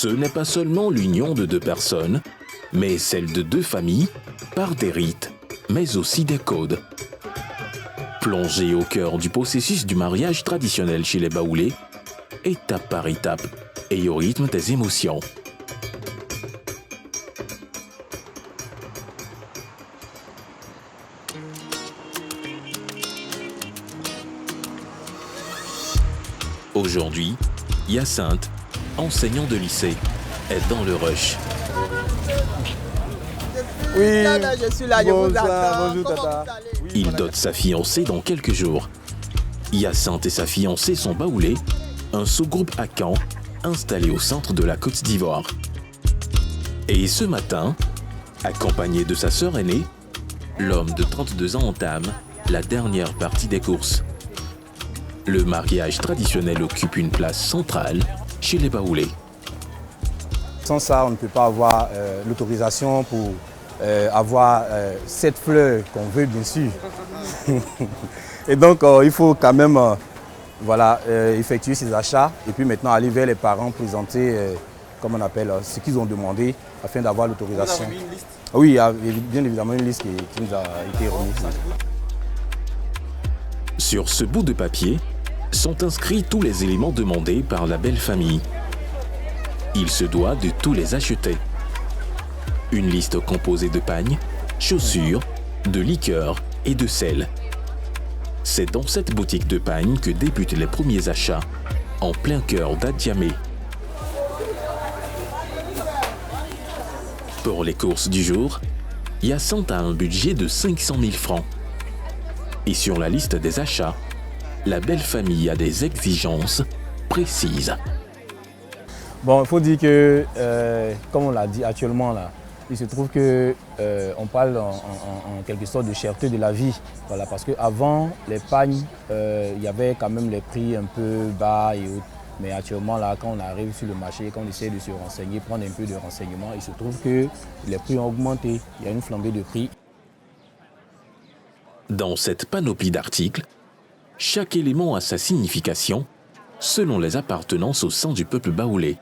Ce n'est pas seulement l'union de deux personnes, mais celle de deux familles, par des rites, mais aussi des codes. Plongé au cœur du processus du mariage traditionnel chez les Baoulés, étape par étape et au rythme des émotions. Aujourd'hui, Hyacinthe, enseignant de lycée, est dans le rush. Oui, je suis là, je vous attends. Bonjour, Tata. Il dote sa fiancée dans quelques jours. Hyacinthe et sa fiancée sont Baoulés, un sous-groupe à Caen, installé au centre de la Côte d'Ivoire. Et ce matin, accompagné de sa sœur aînée, l'homme de 32 ans entame la dernière partie des courses. Le mariage traditionnel occupe une place centrale chez les Baoulés. Sans ça, on ne peut pas avoir l'autorisation pour avoir cette fleur qu'on veut, bien sûr. Et donc, il faut quand même effectuer ces achats et puis maintenant aller vers les parents, présenter, comme on appelle, ce qu'ils ont demandé afin d'avoir l'autorisation. Vous avez mis une liste? Oui, il y a bien évidemment une liste qui nous a été remise. Sur ce bout de papier sont inscrits tous les éléments demandés par la belle famille. Il se doit de tous les acheter. Une liste composée de pagnes, chaussures, de liqueurs et de sel. C'est dans cette boutique de pagnes que débutent les premiers achats, en plein cœur d'Adjamé. Pour les courses du jour, Hyacinthe a un budget de 500 000 francs. Et sur la liste des achats, la belle famille a des exigences précises. Bon, il faut dire que, comme on l'a dit actuellement, là, il se trouve que on parle en quelque sorte de cherté de la vie. Voilà, parce qu'avant, les pagnes, il y avait quand même les prix un peu bas et autres. Mais actuellement, là, quand on arrive sur le marché, quand on essaie de se renseigner, prendre un peu de renseignements, il se trouve que les prix ont augmenté. Il y a une flambée de prix. Dans cette panoplie d'articles, chaque élément a sa signification selon les appartenances au sein du peuple baoulé.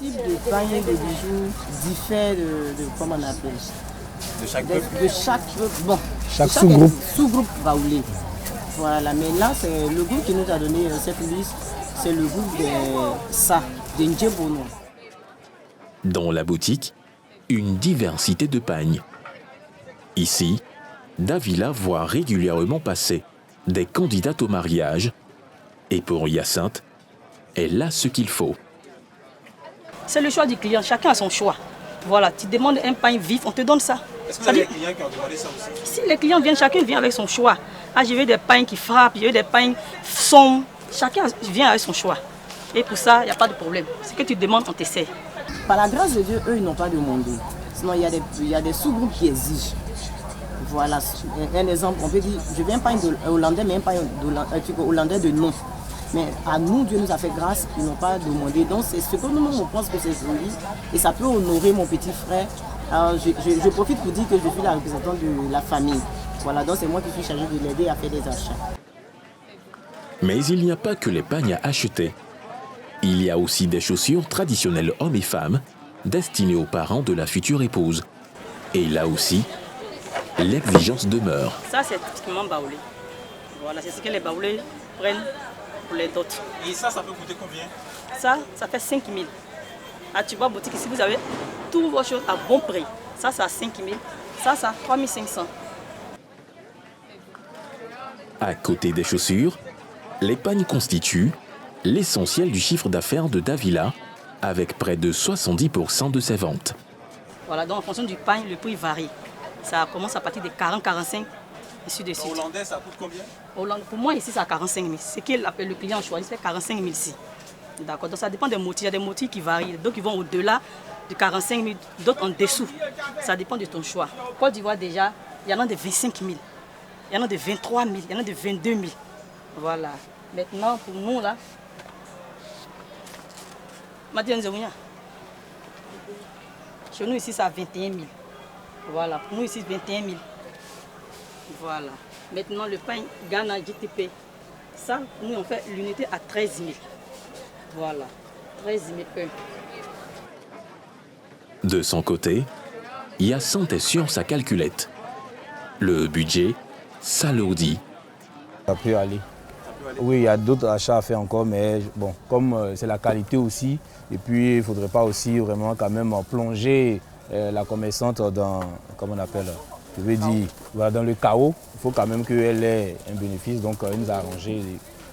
Le type de pagnes et de bijoux diffère de comment on appelle. De chaque peuple? De chaque peuple. Bon, Chaque de sous-groupe. Sous-groupe baoulé. Voilà, mais là, c'est le groupe qui nous a donné cette liste, c'est le groupe de Ndjebono. Dans la boutique, une diversité de pagnes. Ici, Davila voit régulièrement passer des candidates au mariage et pour Hyacinthe, elle a ce qu'il faut. C'est le choix du client, chacun a son choix. Voilà, tu demandes un pain vif, on te donne ça. Est-ce que vous avez des clients qui ont demandé ça aussi? Si les clients viennent, chacun vient avec son choix. Ah, je veux des pains qui frappent, je veux des pains sombres. Chacun vient avec son choix. Et pour ça, il n'y a pas de problème. Ce que tu demandes, on t'essaie. Par la grâce de Dieu, eux, ils n'ont pas demandé. Sinon, il y a des sous-groupes qui exigent. Voilà, un exemple, on peut dire, je viens pas hollandais, mais un pain hollandais de nom. Mais à nous, Dieu nous a fait grâce, ils n'ont pas demandé. Donc c'est ce que nous, on pense que c'est joli et ça peut honorer mon petit frère. Alors, je profite pour dire que je suis la représentante de la famille. Voilà, donc c'est moi qui suis chargée de l'aider à faire des achats. Mais il n'y a pas que les pagnes à acheter. Il y a aussi des chaussures traditionnelles hommes et femmes destinées aux parents de la future épouse. Et là aussi, l'exigence demeure. Ça, c'est typiquement baoulé. Voilà, c'est ce que les baoulés prennent pour les dots. Et ça peut coûter combien? Ça fait 5 000. À Tuba Boutique, ici, vous avez toutes vos choses à bon prix. Ça, c'est à 5 000. Ça, c'est à 3 500. À côté des chaussures, les pagnes constituent l'essentiel du chiffre d'affaires de Davila, avec près de 70% de ses ventes. Voilà, donc en fonction du pain, le prix varie. Ça commence à partir de 40-45 et suite de suite. Hollandais, ça coûte combien? Pour moi, ici, c'est à 45 000. Ce que le client choisit, c'est 45 000 ici. D'accord, donc ça dépend des motifs. Il y a des motifs qui varient. Donc, ils vont au-delà de 45 000, d'autres en dessous. Ça dépend de ton choix. Côte d'Ivoire, déjà, il y en a de 25 000. Il y en a de 23 000. Il y en a de 22 000. Voilà. Maintenant, pour nous, là, chez nous, ici, c'est à 21 000. Voilà. Pour nous, ici, 21 000. Voilà. Maintenant, le pain Ghana GTP. Ça, nous, on fait l'unité à 13 000. Voilà. Résumé peu. De son côté, Hyacinthe est sur sa calculette. Le budget s'alourdit. Ça peut aller. Oui, il y a d'autres achats à faire encore, mais bon, comme c'est la qualité aussi, et puis il ne faudrait pas aussi vraiment quand même plonger la commerçante dans, comment on appelle, je veux dire, dans le chaos. Il faut quand même qu'elle ait un bénéfice, donc elle nous a arrangé.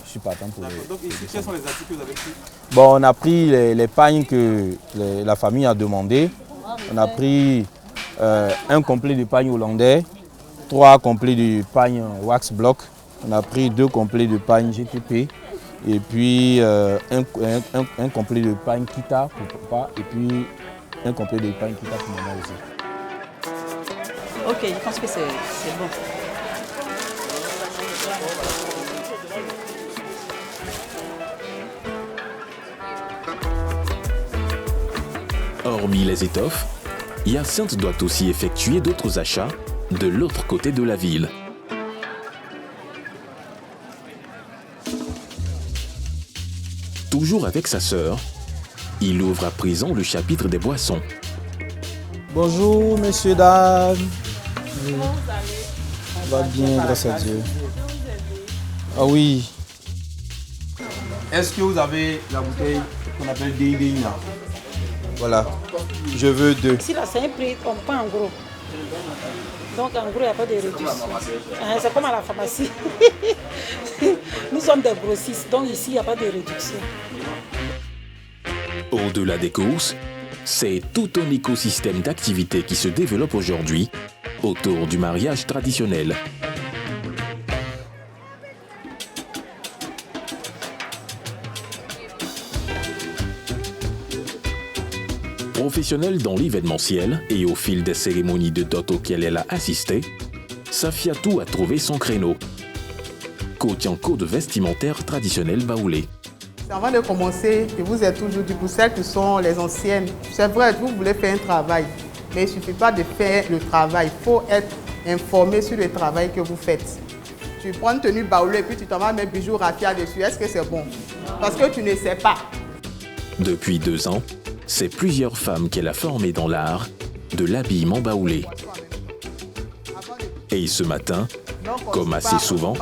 Je suis partant pour les... Donc ici, quels sont les articles que vous avez pris? Bon, on a pris les pagnes que la famille a demandé. On a pris un complet de pagne hollandais, 3 complets de pagne wax block. On a pris 2 complets de pagne GTP et puis un complet de pagne Kita pour papa et puis un complet de pagne Kita pour maman aussi. Ok, je pense que c'est bon. Hormis les étoffes, Hyacinthe doit aussi effectuer d'autres achats de l'autre côté de la ville. Toujours avec sa sœur, il ouvre à présent le chapitre des boissons. Bonjour messieurs, dames. On va bien, grâce à Dieu. Ah oui. Est-ce que vous avez la bouteille qu'on appelle DIDI là? Voilà, je veux 2. Ici, là, c'est un prix, on prend en gros. Donc, en gros, il n'y a pas de réduction. C'est comme à la pharmacie. Nous sommes des grossistes, donc ici, il n'y a pas de réduction. Au-delà des courses, c'est tout un écosystème d'activités qui se développe aujourd'hui autour du mariage traditionnel. Professionnelle dans l'événementiel et au fil des cérémonies de dot auxquelles elle a assisté, Safiatou a trouvé son créneau. Coach en code vestimentaire traditionnel baoulé. Avant de commencer, je vous ai toujours dit, pour celles qui sont les anciennes, c'est vrai, vous voulez faire un travail, mais il ne suffit pas de faire le travail, il faut être informé sur le travail que vous faites. Tu prends une tenue baoulée et puis tu t'en vas mettre bijoux raffia dessus, est-ce que c'est bon? Parce que tu ne sais pas. Depuis 2 ans, c'est plusieurs femmes qu'elle a formées dans l'art de l'habillement baoulé. Et ce matin, comme assez souvent,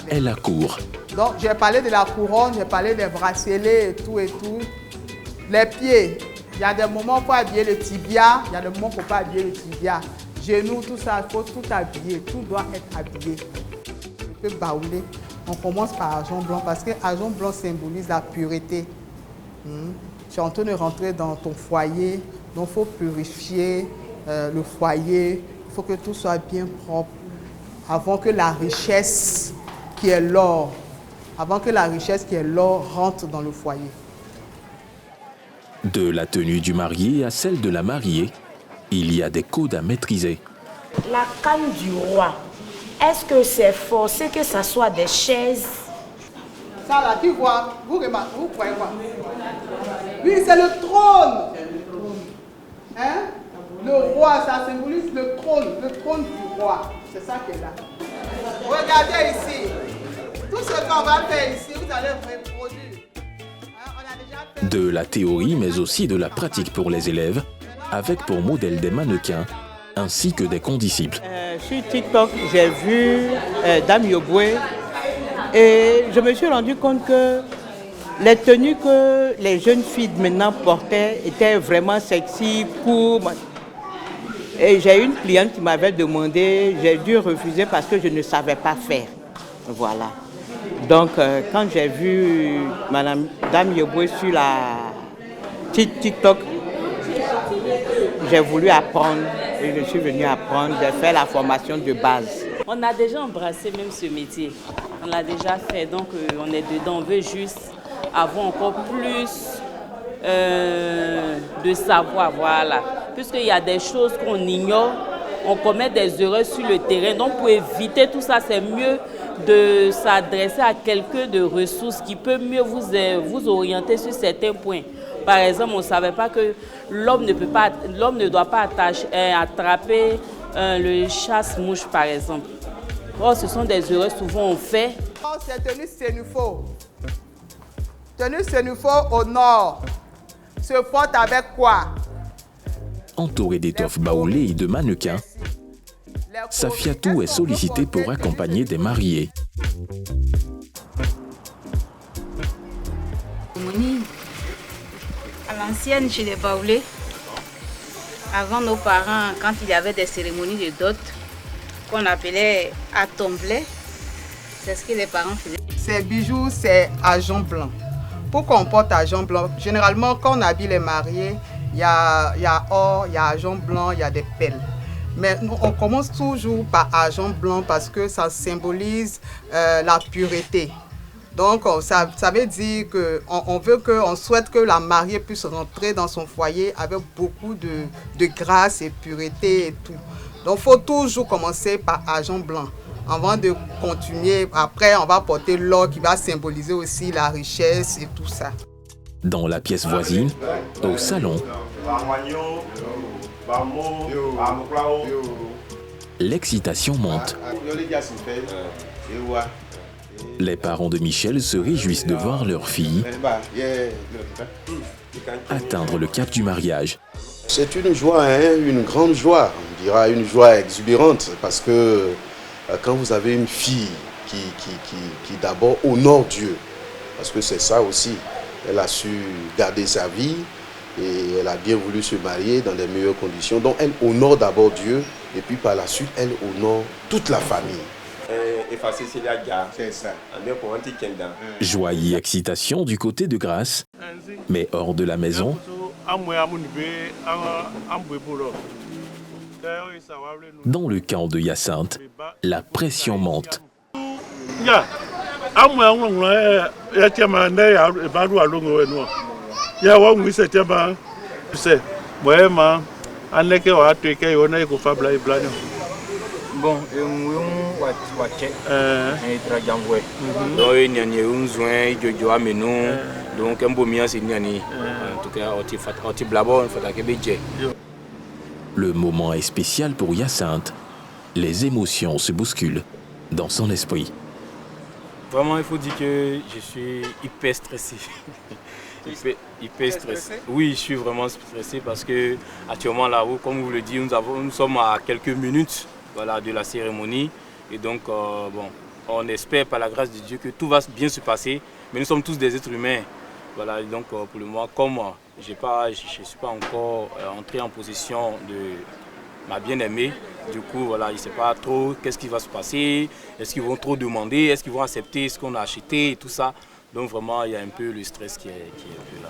elle accourt. Donc j'ai parlé de la couronne, j'ai parlé des bracelets et tout et tout. Les pieds, il y a des moments où il faut habiller le tibia, il y a des moments où il ne faut pas habiller le tibia. Genoux, tout ça, il faut tout habiller, tout doit être habillé. Le baoulé, on commence par argent blanc parce que argent blanc symbolise la pureté. Tu es en train de rentrer dans ton foyer, donc il faut purifier le foyer, il faut que tout soit bien propre avant que la richesse qui est l'or, rentre dans le foyer. De la tenue du marié à celle de la mariée, il y a des codes à maîtriser. La canne du roi, est-ce que c'est forcé que ça soit des chaises? Ça là, tu vois, vous remarquez, vous croyez quoi? Oui, c'est le trône. Hein? Le roi, ça symbolise le trône du roi. C'est ça qui est là. Regardez ici. Tout ce qu'on va faire ici, vous allez reproduire. Hein, on a déjà fait... De la théorie, mais aussi de la pratique pour les élèves, avec pour modèle des mannequins, ainsi que des condisciples. Sur TikTok, j'ai vu Dame Yoboué et je me suis rendu compte que les tenues que les jeunes filles maintenant portaient étaient vraiment sexy, cool. Et j'ai une cliente qui m'avait demandé, j'ai dû refuser parce que je ne savais pas faire. Voilà. Donc, quand j'ai vu Dame Yoboué sur la TikTok, j'ai voulu apprendre et je suis venue apprendre, j'ai fait la formation de base. On a déjà embrassé même ce métier, on l'a déjà fait, donc on est dedans, on veut juste avoir encore plus de savoir, voilà. Puisqu'il y a des choses qu'on ignore, on commet des erreurs sur le terrain, donc pour éviter tout ça, c'est mieux de s'adresser à quelqu'un de ressources qui peut mieux vous orienter sur certains points. Par exemple, on ne savait pas que l'homme ne doit pas attraper le chasse-mouche, par exemple. Or, ce sont des erreurs souvent on fait. C'est tenue Sénufo. Tenue Sénufo au nord. se porte avec quoi? Entourée d'étoffes baoulées et de mannequins, Safiatou est sollicitée pour accompagner des mariés. À l'ancienne, chez les baoulés, avant nos parents, quand il y avait des cérémonies de dot, qu'on appelait à tomber, c'est ce que les parents faisaient. Ces bijoux, c'est argent blanc. Pourquoi on porte argent blanc? Généralement, quand on habille les mariés, il y a or, il y a argent blanc, il y a des perles. Mais nous, on commence toujours par argent blanc parce que ça symbolise la pureté. Donc, ça veut dire qu'on souhaite que la mariée puisse rentrer dans son foyer avec beaucoup de grâce et pureté et tout. Donc, il faut toujours commencer par argent blanc. Avant de continuer, après, on va porter l'or qui va symboliser aussi la richesse et tout ça. Dans la pièce voisine, au salon, l'excitation monte. Les parents de Michel se réjouissent de voir leur fille atteindre le cap du mariage. C'est une joie, une grande joie, on dira une joie exubérante, parce que quand vous avez une fille qui d'abord honore Dieu, parce que c'est ça aussi, elle a su garder sa vie et elle a bien voulu se marier dans les meilleures conditions. Donc elle honore d'abord Dieu et puis par la suite elle honore toute la famille. Joie et excitation du côté de Grace, mais hors de la maison, dans le camp de Hyacinthe, la pression monte. Bon, donc le moment est spécial pour Hyacinthe. Les émotions se bousculent dans son esprit. Vraiment, il faut dire que je suis hyper stressé. hyper stressé. Oui, je suis vraiment stressé parce que actuellement là, comme vous le dites, nous sommes à quelques minutes, voilà, de la cérémonie. Et donc, bon, on espère par la grâce de Dieu que tout va bien se passer. Mais nous sommes tous des êtres humains. Voilà, donc pour le moment, comme je ne suis pas encore entré en possession de ma bien-aimée, du coup, voilà, je ne sais pas trop qu'est-ce qui va se passer, est-ce qu'ils vont trop demander, est-ce qu'ils vont accepter ce qu'on a acheté et tout ça. Donc vraiment, il y a un peu le stress qui est un peu là.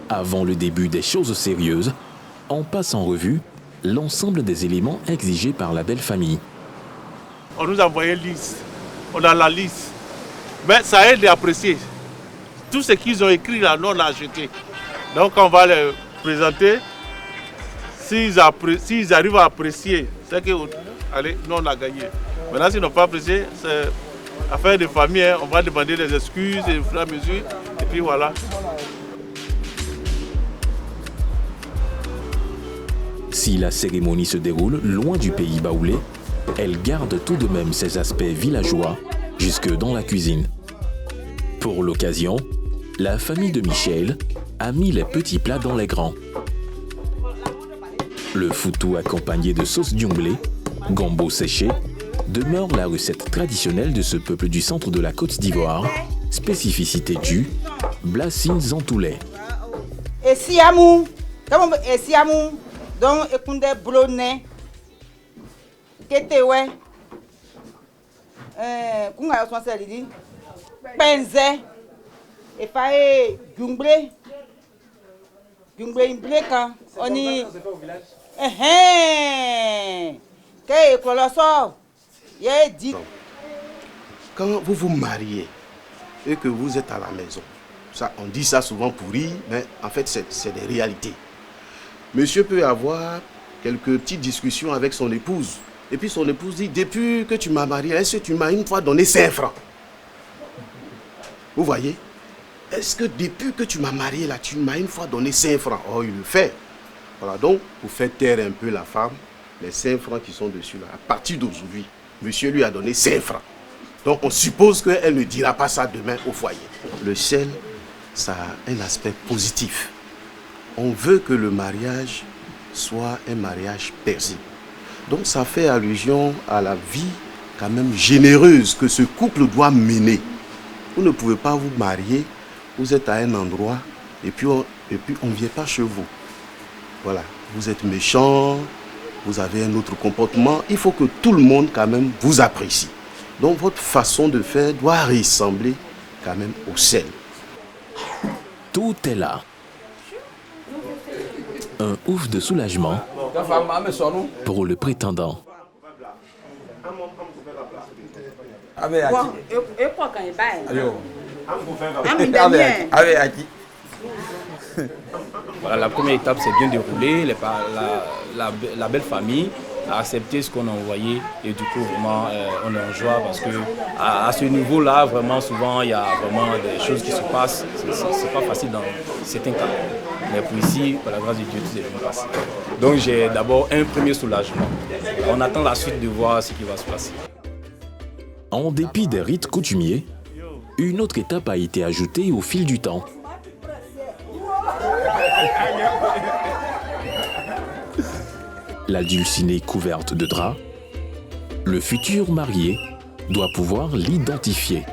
Avant le début des choses sérieuses, on passe en revue l'ensemble des éléments exigés par la belle famille. On nous a envoyé une liste, on a la liste, mais ça aide à apprécier. Tout ce qu'ils ont écrit là, nous on l'a acheté. Donc on va les présenter. S'ils arrivent à apprécier, c'est que, allez, nous on a gagné. Maintenant, s'ils n'ont pas apprécié, c'est affaire de famille, hein. On va demander des excuses et au fur et à mesure, et puis voilà. Si la cérémonie se déroule loin du pays baoulé, elle garde tout de même ses aspects villageois jusque dans la cuisine. Pour l'occasion, la famille de Michel a mis les petits plats dans les grands. Le foutou accompagné de sauce djunglé, gombo séché, demeure la recette traditionnelle de ce peuple du centre de la Côte d'Ivoire, spécificité du Blassine Zantoulé. Et siamou, donc écoute blonné, qu'était-ce qu'on a reçu ça dit, penze, et pas djunglé, djunglé quand on y Quand vous vous mariez et que vous êtes à la maison, ça, on dit ça souvent pour rire, mais en fait c'est des réalités. Monsieur peut avoir quelques petites discussions avec son épouse. Et puis son épouse dit, depuis que tu m'as marié, est-ce que tu m'as une fois donné 5 francs? Vous voyez? Est-ce que depuis que tu m'as marié là, tu m'as une fois donné 5 francs? Oh, il le fait. Voilà, donc, pour faire taire un peu la femme, les 5 francs qui sont dessus là, à partir d'aujourd'hui, monsieur lui a donné 5 francs. Donc, on suppose qu'elle ne dira pas ça demain au foyer. Le sel, ça a un aspect positif. on veut que le mariage soit un mariage paisible. Donc ça fait allusion à la vie quand même généreuse que ce couple doit mener. Vous ne pouvez pas vous marier, vous êtes à un endroit et puis on ne vient pas chez vous. Voilà, vous êtes méchant, vous avez un autre comportement. Il faut que tout le monde quand même vous apprécie. Donc votre façon de faire doit ressembler quand même au sel. Tout est là. Un ouf de soulagement pour le prétendant. Voilà, la première étape s'est bien déroulée. La belle famille a accepté ce qu'on a envoyé et du coup vraiment on est en joie parce que à ce niveau-là vraiment souvent il y a vraiment des choses qui se passent. C'est pas facile dans certains cas. Mais pour ici, par la grâce de Dieu, tout s'est bien passé. Donc j'ai d'abord un premier soulagement. On attend la suite de voir ce qui va se passer. En dépit des rites coutumiers, une autre étape a été ajoutée au fil du temps. La dulcinée couverte de drap, le futur marié doit pouvoir l'identifier.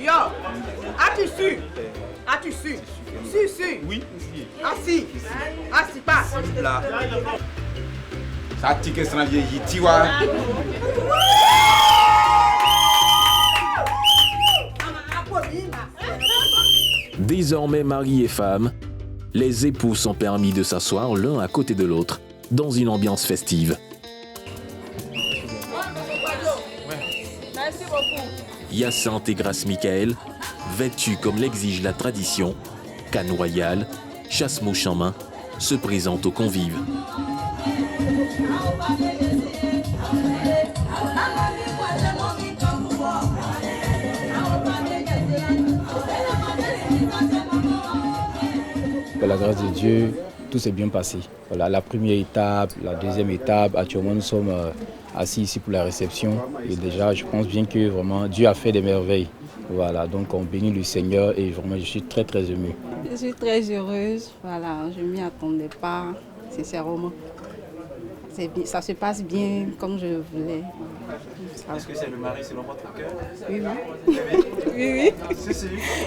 Yo, as-tu su? As-tu su? Si. Oui. Assis. Assis pas. Là. Ça tique étranger, tu vois. Désormais mariés et femmes, les époux sont permis de s'asseoir l'un à côté de l'autre dans une ambiance festive. Hyacinthe et Grâce Michael, vêtus comme l'exige la tradition, canne royale, chasse-mouche en main, se présentent aux convives. Par la grâce de Dieu, tout s'est bien passé. Voilà, la première étape, la deuxième étape, actuellement nous sommes assis ici pour la réception. Et déjà, je pense bien que vraiment Dieu a fait des merveilles. Voilà, donc on bénit le Seigneur et vraiment je suis très très ému. Je suis très heureuse, voilà, je ne m'y attendais pas, sincèrement. Ça se passe bien comme je le voulais. Est-ce que c'est le mari selon votre cœur? Oui. Oui. Si.